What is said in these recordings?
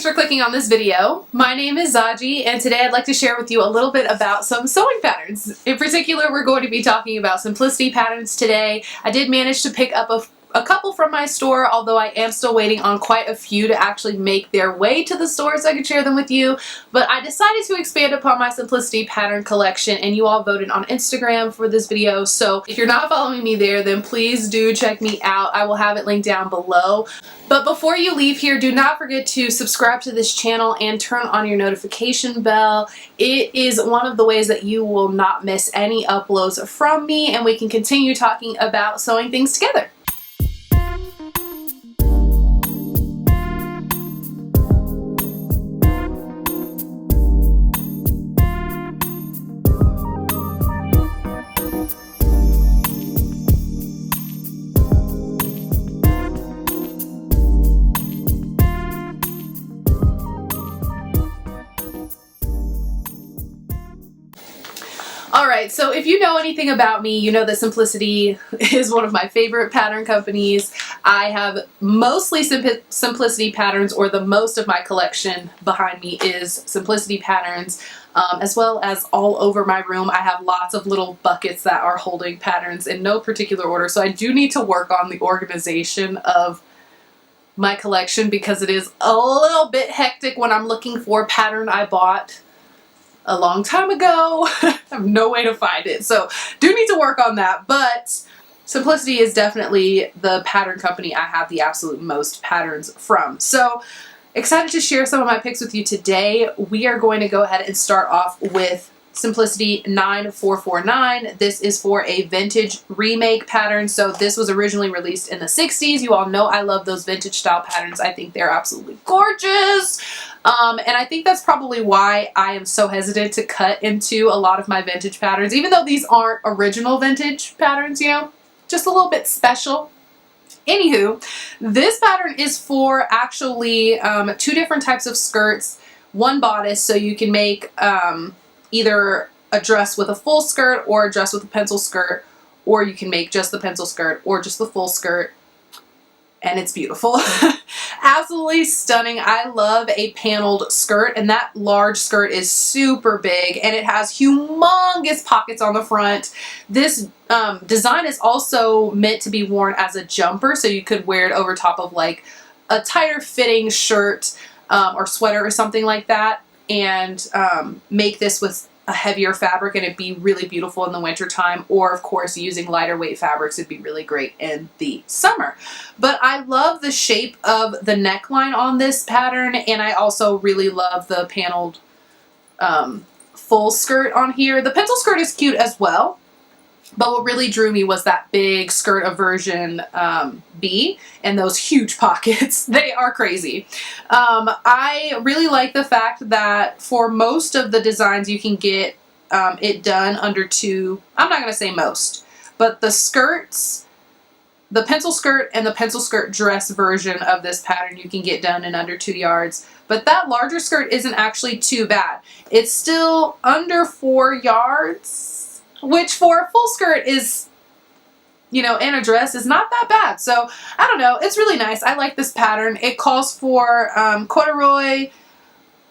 for clicking on this video. My name is Zaji, and today I'd like to share with you a little bit about some sewing patterns. In particular, we're going to be talking about simplicity patterns today. I did manage to pick up a couple from my store, although I am still waiting on quite a few to actually make their way to the store so I could share them with you. But I decided to expand upon my simplicity pattern collection, and you all voted on Instagram for this video. So if you're not following me there, then please do check me out. I will have it linked down below. But before you leave here, do not forget to subscribe to this channel and turn on your notification bell. It is one of the ways that you will not miss any uploads from me, and we can continue talking about sewing things together. Alright, so if you know anything about me, you know that Simplicity is one of my favorite pattern companies. I have mostly Simplicity patterns, or the most of my collection behind me is Simplicity patterns, as well as all over my room. I have lots of little buckets that are holding patterns in no particular order, so I do need to work on the organization of my collection because it is a little bit hectic when I'm looking for a pattern I bought a long time ago. I have no way to find it, so do need to work on that. But Simplicity is definitely the pattern company I have the absolute most patterns from. So excited to share some of my picks with you today. We are going to go ahead and start off with Simplicity 9449. This is for a vintage remake pattern. So this was originally released in the 60s. You all know I love those vintage style patterns. I think they're absolutely gorgeous. And I think that's probably why I am so hesitant to cut into a lot of my vintage patterns, even though these aren't original vintage patterns, you know, just a little bit special. Anywho, this pattern is for actually two different types of skirts, one bodice, so you can make either a dress with a full skirt or a dress with a pencil skirt, or you can make just the pencil skirt or just the full skirt, and it's beautiful. Absolutely stunning. I love a paneled skirt, and that large skirt is super big, and it has humongous pockets on the front. This design is also meant to be worn as a jumper, so you could wear it over top of like a tighter fitting shirt or sweater or something like that, and make this with a heavier fabric, and it'd be really beautiful in the winter time, or of course using lighter weight fabrics would be really great in the summer. But I love the shape of the neckline on this pattern, and I also really love the paneled full skirt on here. The pencil skirt is cute as well, but what really drew me was that big skirt of version B and those huge pockets. They are crazy. I really like the fact that for most of the designs you can get it done under two, I'm not going to say most, but the skirts, the pencil skirt and the pencil skirt dress version of this pattern you can get done in under 2 yards. But that larger skirt isn't actually too bad. It's still under 4 yards, which for a full skirt is, you know, and a dress is not that bad. So I don't know, it's really nice. I like this pattern. It calls for corduroy,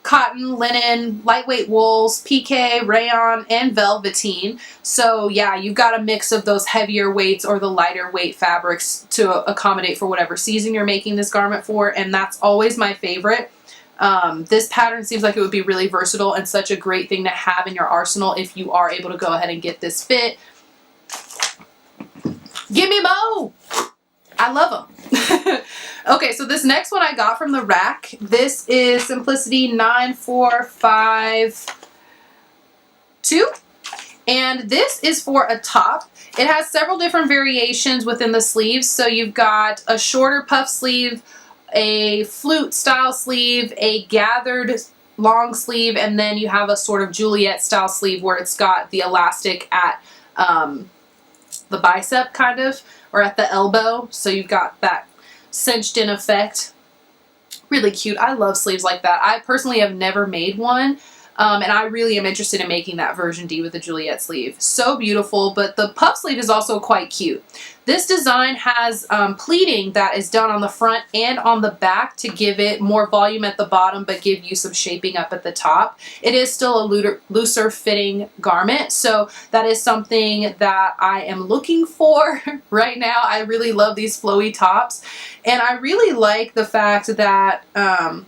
cotton, linen, lightweight wools, pique, rayon, and velveteen. So yeah, you've got a mix of those heavier weights or the lighter weight fabrics to accommodate for whatever season you're making this garment for, and that's always my favorite. This pattern seems like it would be really versatile and such a great thing to have in your arsenal if you are able to go ahead and get this fit. Give me more! I love them. Okay, so this next one I got from the rack. This is Simplicity 9452. And this is for a top. It has several different variations within the sleeves. So you've got a shorter puff sleeve, a flute style sleeve, a gathered long sleeve, and then you have a sort of Juliet style sleeve where it's got the elastic at the bicep kind of, or at the elbow. So you've got that cinched in effect. Really cute. I love sleeves like that. I personally have never made one. And I really am interested in making that version D with the Juliet sleeve. So beautiful, but the puff sleeve is also quite cute. This design has pleating that is done on the front and on the back to give it more volume at the bottom but give you some shaping up at the top. It is still a looser fitting garment, so that is something that I am looking for right now. I really love these flowy tops, and I really like the fact that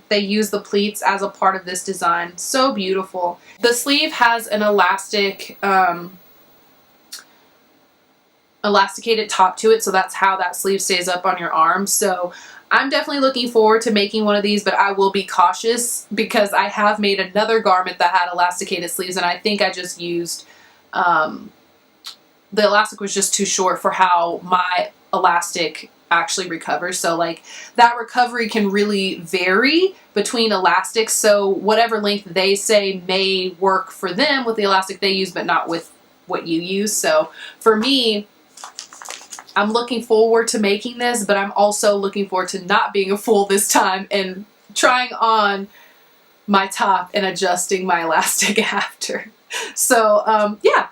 they use the pleats as a part of this design. So beautiful. The sleeve has an elasticated top to it, so that's how that sleeve stays up on your arm. So I'm definitely looking forward to making one of these, but I will be cautious because I have made another garment that had elasticated sleeves, and I think I just used the elastic was just too short for how my elastic actually recovers. So like that recovery can really vary between elastics, so whatever length they say may work for them with the elastic they use, but not with what you use. So for me, I'm looking forward to making this, but I'm also looking forward to not being a fool this time and trying on my top and adjusting my elastic after. So yeah,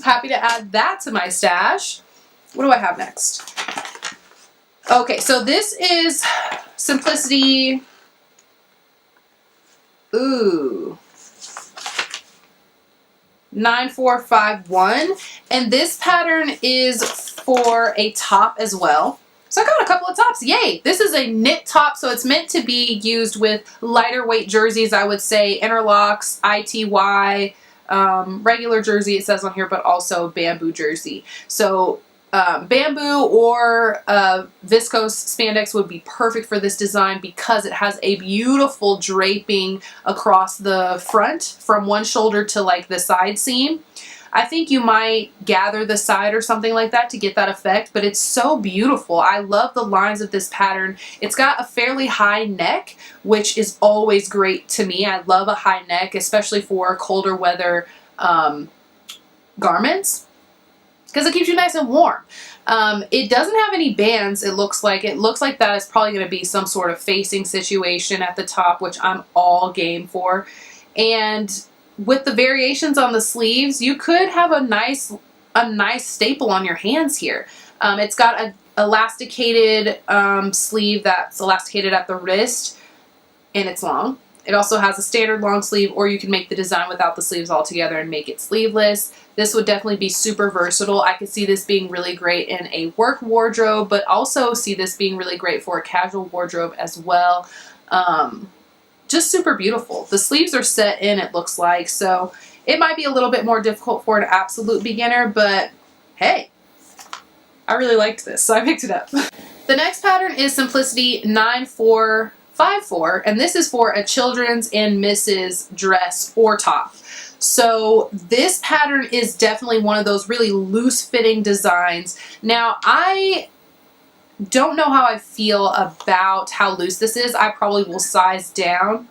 happy to add that to my stash. What do I have next? Okay, so this is Simplicity. Ooh. 9451, and this pattern is for a top as well. So I got a couple of tops. Yay! This is a knit top, so it's meant to be used with lighter weight jerseys, I would say interlocks, ITY, regular jersey it says on here, but also bamboo jersey. So bamboo or viscose spandex would be perfect for this design because it has a beautiful draping across the front from one shoulder to like the side seam. I think you might gather the side or something like that to get that effect, but it's so beautiful. I love the lines of this pattern. It's got a fairly high neck, which is always great to me. I love a high neck, especially for colder weather garments, because it keeps you nice and warm. It doesn't have any bands, it looks like. It looks like that is probably going to be some sort of facing situation at the top, which I'm all game for. And with the variations on the sleeves, you could have a nice staple on your hands here. It's got an elasticated sleeve that's elasticated at the wrist, and it's long. It also has a standard long sleeve, or you can make the design without the sleeves altogether and make it sleeveless. This would definitely be super versatile. I could see this being really great in a work wardrobe, but also see this being really great for a casual wardrobe as well. Just super beautiful. The sleeves are set in, it looks like, so it might be a little bit more difficult for an absolute beginner, but hey, I really liked this, so I picked it up. The next pattern is Simplicity 9454, and this is for a children's and misses dress or top. So this pattern is definitely one of those really loose fitting designs. Now I don't know how I feel about how loose this is. I probably will size down.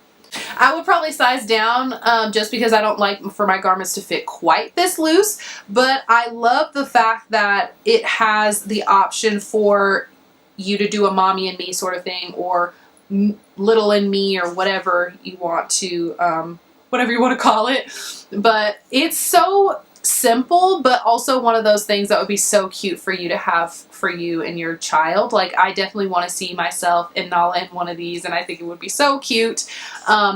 I would probably size down just because I don't like for my garments to fit quite this loose, but I love the fact that it has the option for you to do a mommy and me sort of thing, or little and me, or whatever you want to call it. But it's so simple, but also one of those things that would be so cute for you to have for you and your child. Like, I definitely want to see myself and Nala in one of these, and I think it would be so cute.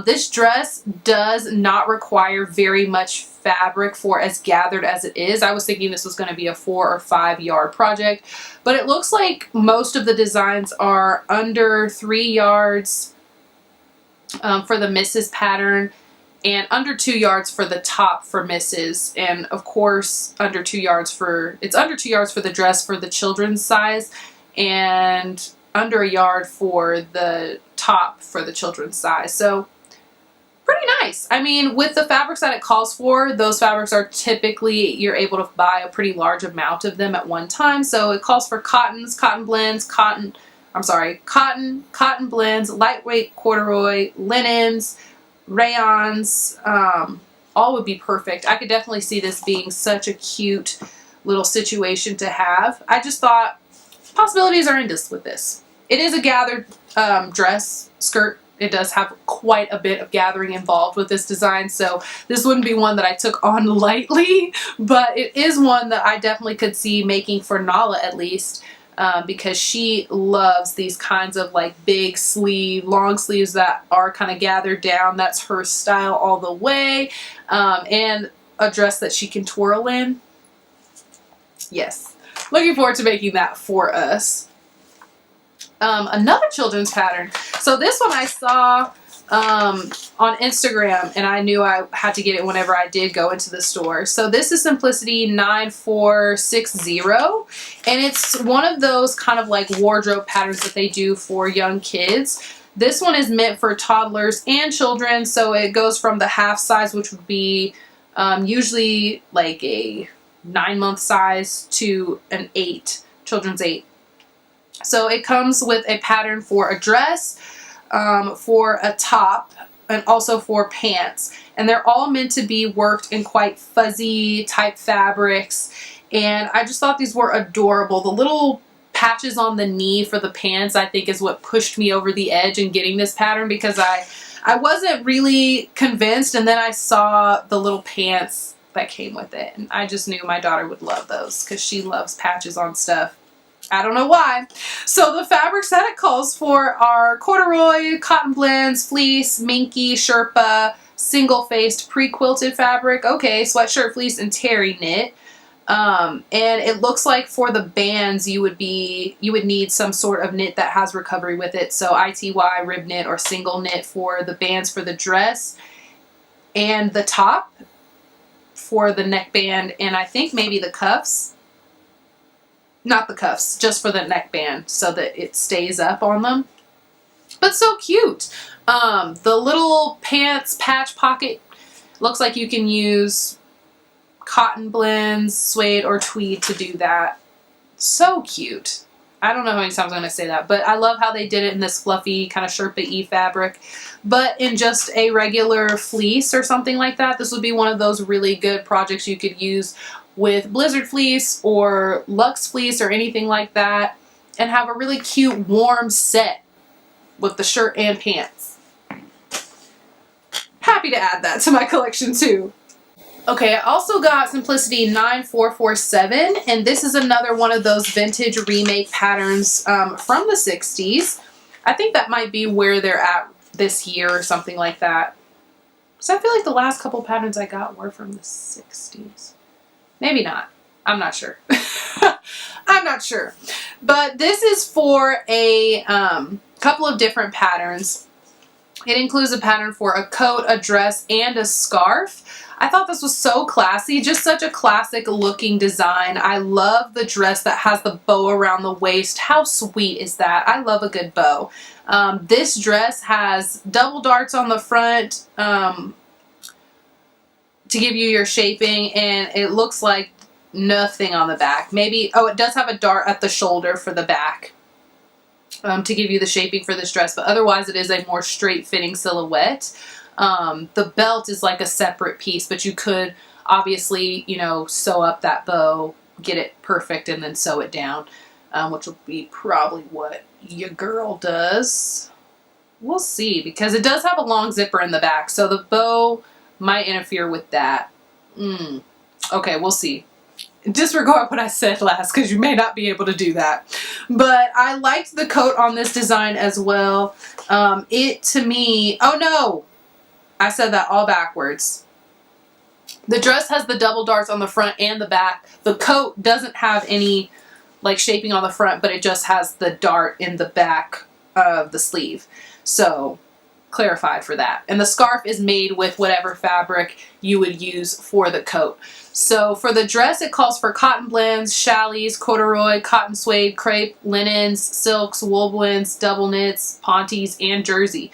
This dress does not require very much fabric for as gathered as it is. I was thinking this was going to be a 4 or 5 yard project, but it looks like most of the designs are under 3 yards for the Mrs. pattern, and under 2 yards for the top for Mrs. And of course under 2 yards for the dress for the children's size, and under a yard for the top for the children's size. So pretty nice. I mean, with the fabrics that it calls for, those fabrics are typically, you're able to buy a pretty large amount of them at one time. So it calls for cottons, cotton blends, cotton blends, lightweight corduroy, linens, rayons, all would be perfect. I could definitely see this being such a cute little situation to have. I just thought possibilities are endless with this. It is a gathered dress, skirt, it does have quite a bit of gathering involved with this design, so this wouldn't be one that I took on lightly, but it is one that I definitely could see making for Nala at least, because she loves these kinds of like big sleeve, long sleeves that are kind of gathered down. That's her style all the way, and a dress that she can twirl in. Yes, looking forward to making that for us. Another children's pattern. So this one I saw on Instagram, and I knew I had to get it whenever I did go into the store. So this is Simplicity 9460, and it's one of those kind of like wardrobe patterns that they do for young kids. This one is meant for toddlers and children, so it goes from the half size, which would be usually like a 9-month size, to an 8, children's 8. So it comes with a pattern for a dress, for a top, and also for pants. And they're all meant to be worked in quite fuzzy type fabrics. And I just thought these were adorable. The little patches on the knee for the pants, I think, is what pushed me over the edge in getting this pattern, because I wasn't really convinced, and then I saw the little pants that came with it. And I just knew my daughter would love those because she loves patches on stuff. I don't know why. So the fabrics that it calls for are corduroy, cotton blends, fleece, minky, sherpa, single-faced pre-quilted fabric. Okay, sweatshirt, fleece, and terry knit. And it looks like for the bands you would need some sort of knit that has recovery with it. So ITY, rib knit, or single knit for the bands for the dress, and the top for the neckband, and I think maybe the cuffs. Not the cuffs, just for the neckband so that it stays up on them. But so cute. The little pants patch pocket looks like you can use cotton blends, suede, or tweed to do that. So cute. I don't know how many times I'm going to say that, but I love how they did it in this fluffy kind of Sherpa-y fabric. But in just a regular fleece or something like that, this would be one of those really good projects you could use with Blizzard fleece or Luxe fleece or anything like that, and have a really cute warm set with the shirt and pants. Happy to add that to my collection too. Okay, I also got Simplicity 9447, and this is another one of those vintage remake patterns from the 60s. I think that might be where they're at this year or something like that. So I feel like the last couple patterns I got were from the 60s. Maybe not. I'm not sure. I'm not sure. But this is for a couple of different patterns. It includes a pattern for a coat, a dress, and a scarf. I thought this was so classy. Just such a classic looking design. I love the dress that has the bow around the waist. How sweet is that? I love a good bow. This dress has double darts on the front, to give you your shaping, and it looks like nothing on the back. Maybe, oh, it does have a dart at the shoulder for the back, to give you the shaping for this dress, but otherwise it is a more straight fitting silhouette. The belt is like a separate piece, but you could obviously, you know, sew up that bow, get it perfect, and then sew it down, which will be probably what your girl does. We'll see, because it does have a long zipper in the back, so the bow might interfere with that. Okay, we'll see. Disregard what I said last, because you may not be able to do that. But I liked the coat on this design as well. It, to me, oh no, I said that all backwards. The dress has the double darts on the front and the back. The coat doesn't have any like shaping on the front, but it just has the dart in the back of the sleeve. So clarified for that. And the scarf is made with whatever fabric you would use for the coat. So for the dress, it calls for cotton blends, challis, corduroy, cotton suede, crepe, linens, silks, wool blends, double knits, pontes, and jersey.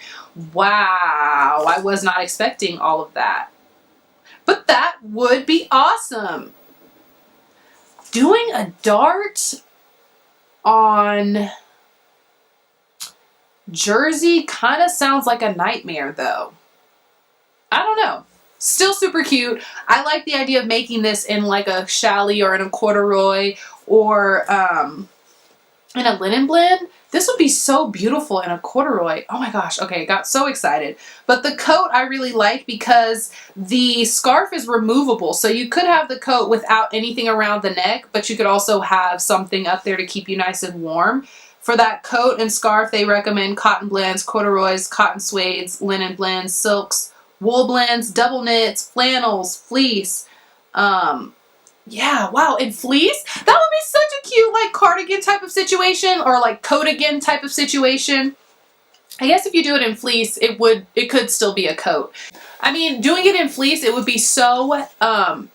Wow, I was not expecting all of that. But that would be awesome. Doing a dart on jersey kind of sounds like a nightmare though. I don't know. Still super cute. I like the idea of making this in like a challis or in a corduroy or in a linen blend. This would be so beautiful in a corduroy. Oh my gosh. Okay, got so excited. But the coat I really like because the scarf is removable. So you could have the coat without anything around the neck, but you could also have something up there to keep you nice and warm. For that coat and scarf, they recommend cotton blends, corduroys, cotton suedes, linen blends, silks, wool blends, double knits, flannels, fleece. Yeah, wow, and fleece? That would be such a cute, like, cardigan type of situation, or like coat-again type of situation. I guess if you do it in fleece, it could still be a coat. I mean, doing it in fleece, it would be so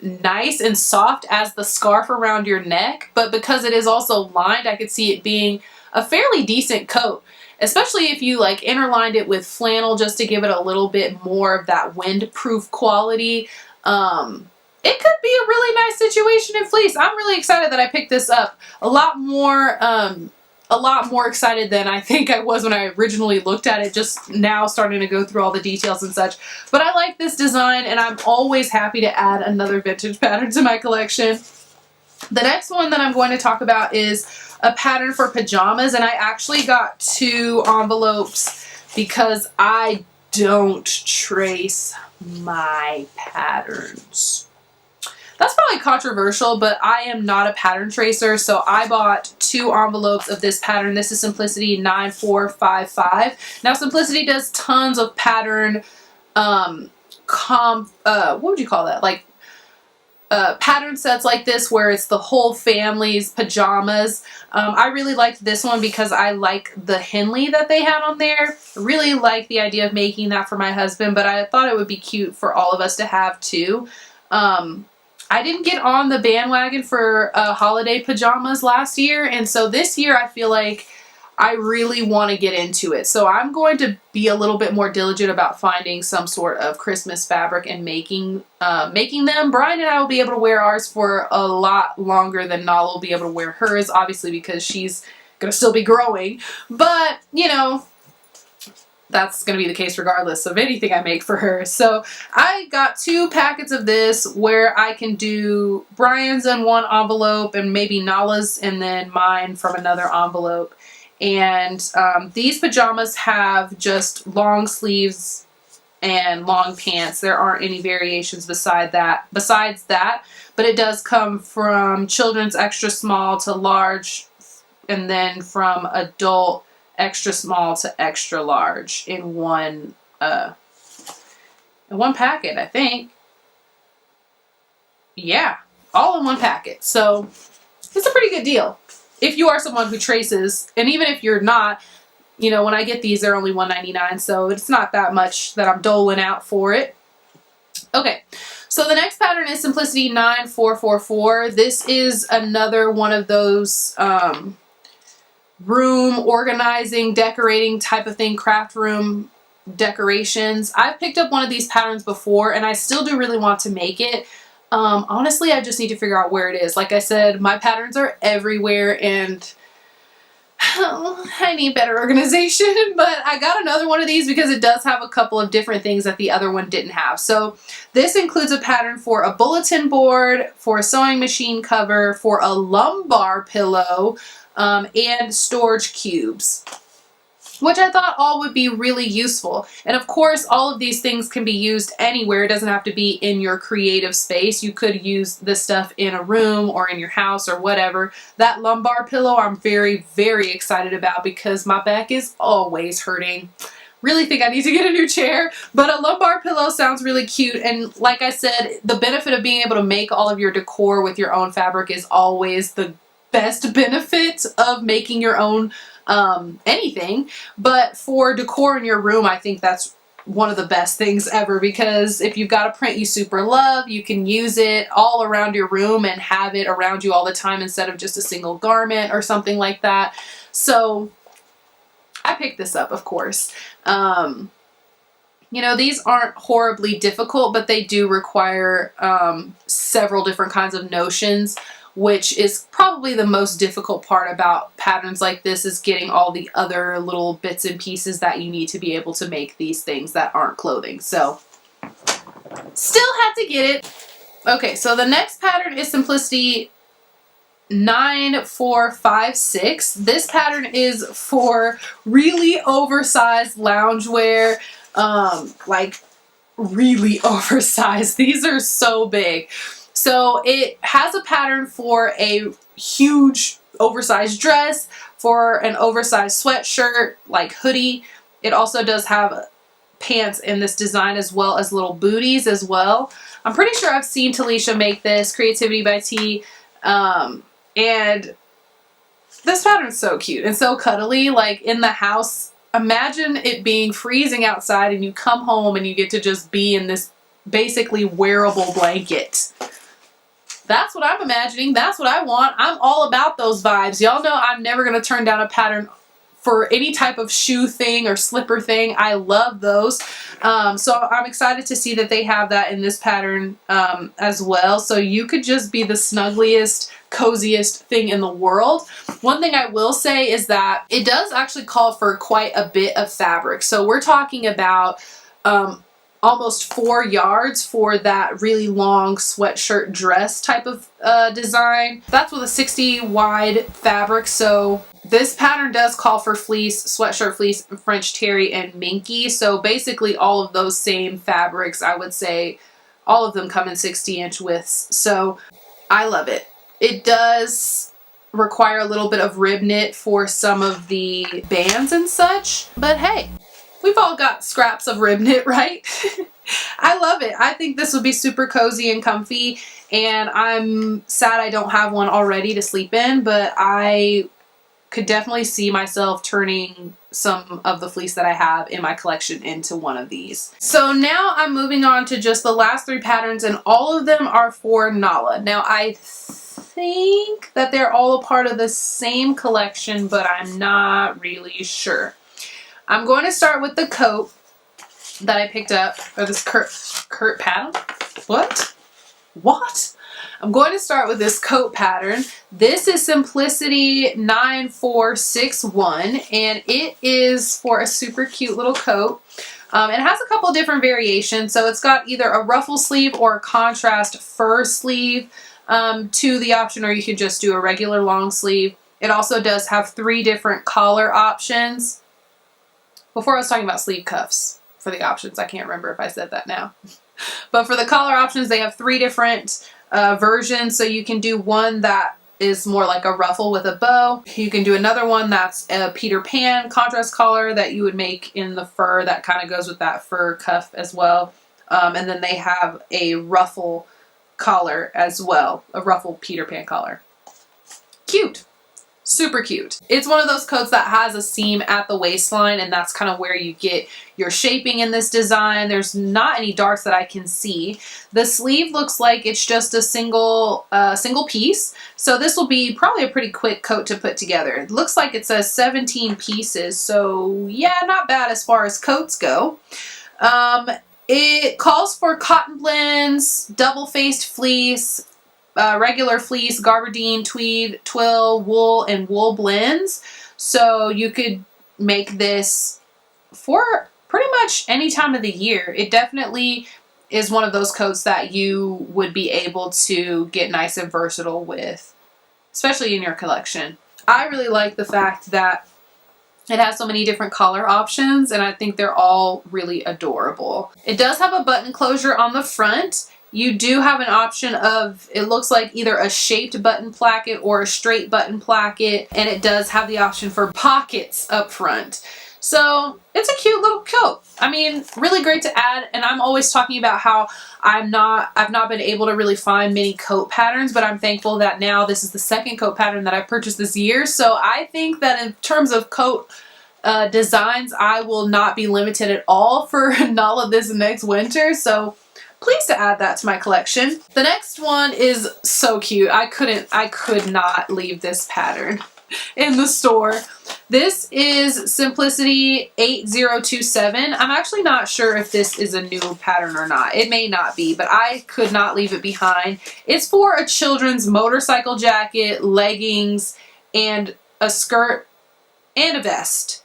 nice and soft as the scarf around your neck, but because it is also lined, I could see it being a fairly decent coat, especially if you like interlined it with flannel just to give it a little bit more of that wind-proof quality. It could be a really nice situation in fleece. I'm really excited that I picked this up. A lot more excited than I think I was when I originally looked at it, just now starting to go through all the details and such. But I like this design, and I'm always happy to add another vintage pattern to my collection. The next one that I'm going to talk about is a pattern for pajamas, and I actually got 2 envelopes because I don't trace my patterns. That's probably controversial, but I am not a pattern tracer, so I bought 2 envelopes of this pattern. This is Simplicity 9455. Now, Simplicity does tons of pattern, what would you call that? Like, pattern sets like this where it's the whole family's pajamas. I really liked this one because I like the Henley that they had on there. I really like the idea of making that for my husband, but I thought it would be cute for all of us to have too. I didn't get on the bandwagon for holiday pajamas last year, and so this year I feel like I really want to get into it. So I'm going to be a little bit more diligent about finding some sort of Christmas fabric and making them. Brian and I will be able to wear ours for a lot longer than Nala will be able to wear hers, obviously because she's going to still be growing. But, you know, that's going to be the case regardless of anything I make for her. So I got 2 packets of this where I can do Brian's in one envelope and maybe Nala's and then mine from another envelope. And these pajamas have just long sleeves and long pants. There aren't any variations besides that, but it does come from children's extra small to large, and then from adult extra small to extra large in one packet, I think. Yeah, all in one packet. So it's a pretty good deal if you are someone who traces, and even if you're not, you know, when I get these, they're only $1.99, so it's not that much that I'm doling out for it. Okay, so the next pattern is Simplicity 9444. This is another one of those room organizing, decorating type of thing, craft room decorations. I've picked up one of these patterns before, and I still do really want to make it. Honestly, I just need to figure out where it is. Like I said, my patterns are everywhere, and I need better organization, but I got another one of these because it does have a couple of different things that the other one didn't have. So this includes a pattern for a bulletin board, for a sewing machine cover, for a lumbar pillow, and storage cubes, which I thought all would be really useful. And of course, all of these things can be used anywhere. It doesn't have to be in your creative space. You could use this stuff in a room or in your house or whatever. That lumbar pillow I'm very, very excited about because my back is always hurting. Really think I need to get a new chair, but a lumbar pillow sounds really cute. And like I said, the benefit of being able to make all of your decor with your own fabric is always the best benefit of making your own anything. But for decor in your room, I think that's one of the best things ever, because if you've got a print you super love, you can use it all around your room and have it around you all the time instead of just a single garment or something like that. So I picked this up, of course. You know, these aren't horribly difficult, but they do require several different kinds of notions, which is probably the most difficult part about patterns like this, is getting all the other little bits and pieces that you need to be able to make these things that aren't clothing. So still had to get it. Okay, so the next pattern is Simplicity 9456. This pattern is for really oversized loungewear, like really oversized. These are so big. So it has a pattern for a huge oversized dress, for an oversized sweatshirt, like hoodie. It also does have pants in this design as well as little booties as well. I'm pretty sure I've seen Talisha make this, Creativity by T, and this pattern is so cute and so cuddly, like in the house. Imagine it being freezing outside and you come home and you get to just be in this basically wearable blanket. That's what I'm imagining. That's what I want. I'm all about those vibes. Y'all know I'm never going to turn down a pattern for any type of shoe thing or slipper thing. I love those. So I'm excited to see that they have that in this pattern as well. So you could just be the snuggliest, coziest thing in the world. One thing I will say is that it does actually call for quite a bit of fabric. So we're talking about almost 4 yards for that really long sweatshirt dress type of design. That's with a 60 wide fabric. So this pattern does call for fleece, sweatshirt fleece, French terry, and minky. So basically all of those same fabrics, I would say all of them come in 60-inch widths. So I love it. It does require a little bit of rib knit for some of the bands and such, but hey, we've all got scraps of rib knit, right? I love it. I think this would be super cozy and comfy, and I'm sad I don't have one already to sleep in, but I could definitely see myself turning some of the fleece that I have in my collection into one of these. So now I'm moving on to just the last 3 patterns, and all of them are for Nala. Now I think that they're all a part of the same collection, but I'm not really sure. I'm going to start with the coat that I picked up, or this Kurt pattern. What? I'm going to start with this coat pattern. This is Simplicity 9461, and it is for a super cute little coat. It has a couple different variations. So it's got either a ruffle sleeve or a contrast fur sleeve to the option, or you could just do a regular long sleeve. It also does have 3 different collar options. Before I was talking about sleeve cuffs for the options. I can't remember if I said that now. But for the collar options, they have 3 different versions. So you can do one that is more like a ruffle with a bow. You can do another one that's a Peter Pan contrast collar that you would make in the fur that kind of goes with that fur cuff as well. And then they have a ruffle collar as well, a ruffle Peter Pan collar. Cute. Super cute. It's one of those coats that has a seam at the waistline, and that's kind of where you get your shaping in this design. There's not any darts that I can see. The sleeve looks like it's just a single piece. So this will be probably a pretty quick coat to put together. It looks like it says 17 pieces. So yeah, not bad as far as coats go. It calls for cotton blends, double-faced fleece, regular fleece, gabardine, tweed, twill, wool, and wool blends. So you could make this for pretty much any time of the year. It definitely is one of those coats that you would be able to get nice and versatile with, especially in your collection. I really like the fact that it has so many different color options, and I think they're all really adorable. It does have a button closure on the front. You do have an option of, it looks like either a shaped button placket or a straight button placket, and it does have the option for pockets up front. So it's a cute little coat. I mean, really great to add, and I'm always talking about how I've not been able to really find many coat patterns, but I'm thankful that now this is the second coat pattern that I purchased this year. So I think that in terms of coat designs, I will not be limited at all for Nala this next winter. So pleased to add that to my collection. The next one is so cute. I could not leave this pattern in the store. This is Simplicity 8027. I'm actually not sure if this is a new pattern or not. It may not be, but I could not leave it behind. It's for a children's motorcycle jacket, leggings, and a skirt and a vest.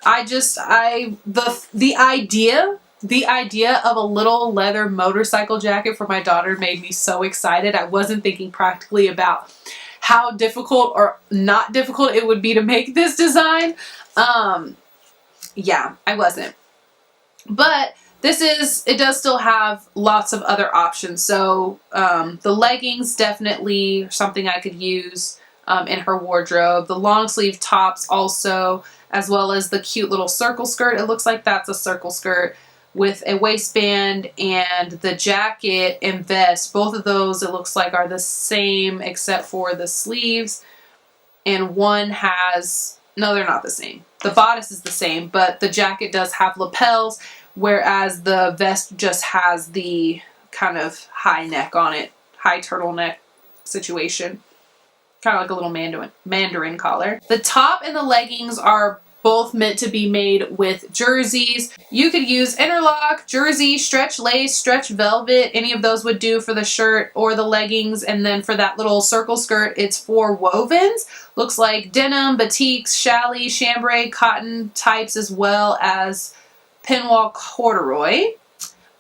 The idea The idea of a little leather motorcycle jacket for my daughter made me so excited. I wasn't thinking practically about how difficult or not difficult it would be to make this design. Yeah, I wasn't. But it does still have lots of other options. So the leggings definitely are something I could use in her wardrobe. The long sleeve tops also, as well as the cute little circle skirt. It looks like that's a circle skirt with a waistband, and the jacket and vest. Both of those, it looks like, are the same except for the sleeves. And one has, no, they're not the same. The bodice is the same, but the jacket does have lapels, whereas the vest just has the kind of high neck on it, high turtleneck situation. Kind of like a little mandarin collar. The top and the leggings are both meant to be made with jerseys. You could use interlock, jersey, stretch lace, stretch velvet. Any of those would do for the shirt or the leggings. And then for that little circle skirt, it's for wovens. Looks like denim, batiks, challis, chambray, cotton types, as well as pinwall corduroy.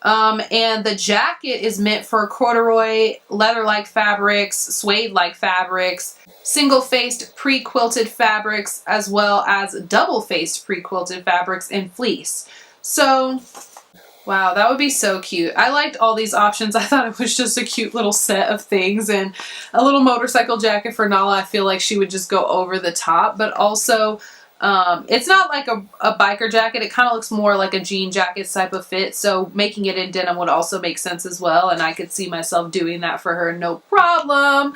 And the jacket is meant for corduroy, leather-like fabrics, suede-like fabrics, single-faced pre-quilted fabrics, as well as double-faced pre-quilted fabrics and fleece. So, wow, that would be so cute. I liked all these options. I thought it was just a cute little set of things, and a little motorcycle jacket for Nala. I feel like she would just go over the top, but also it's not like a biker jacket. It kind of looks more like a jean jacket type of fit, so making it in denim would also make sense as well, and I could see myself doing that for her no problem,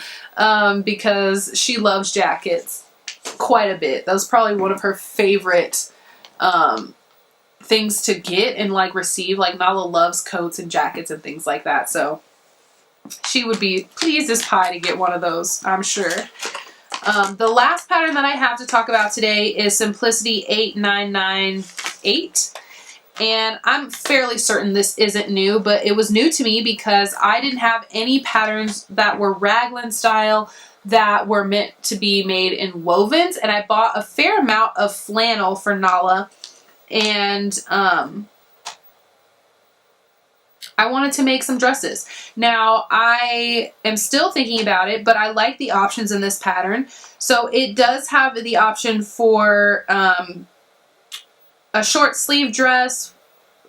because she loves jackets quite a bit. That was probably one of her favorite things to get and like receive. Like, Nala loves coats and jackets and things like that, so she would be pleased as pie to get one of those, I'm sure. The last pattern that I have to talk about today is Simplicity 8998. And I'm fairly certain this isn't new, but it was new to me because I didn't have any patterns that were raglan style that were meant to be made in wovens. And I bought a fair amount of flannel for Nala. And I wanted to make some dresses. Now, I am still thinking about it, but I like the options in this pattern. So it does have the option for a short sleeve dress,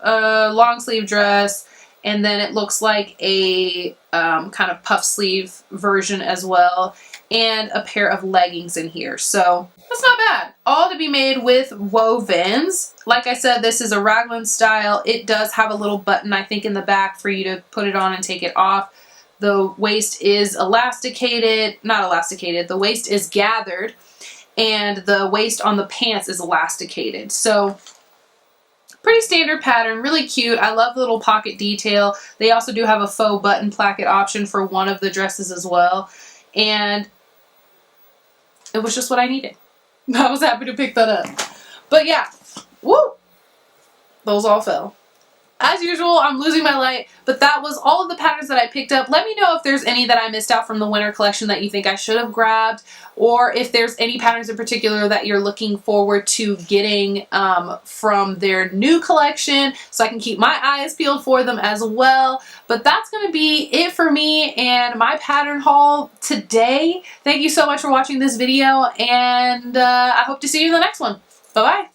a long sleeve dress, and then it looks like a kind of puff sleeve version as well, and a pair of leggings in here. So that's not bad. All to be made with wovens. Like I said, this is a raglan style. It does have a little button, I think, in the back for you to put it on and take it off. The waist is elasticated, not elasticated, the waist is gathered, and the waist on the pants is elasticated. So pretty standard pattern, really cute. I love the little pocket detail. They also do have a faux button placket option for one of the dresses as well. And it was just what I needed. I was happy to pick that up. But yeah, woo! Those all fell. As usual, I'm losing my light, but that was all of the patterns that I picked up. Let me know if there's any that I missed out from the winter collection that you think I should have grabbed, or if there's any patterns in particular that you're looking forward to getting from their new collection, so I can keep my eyes peeled for them as well. But that's going to be it for me and my pattern haul today. Thank you so much for watching this video, and I hope to see you in the next one. Bye-bye.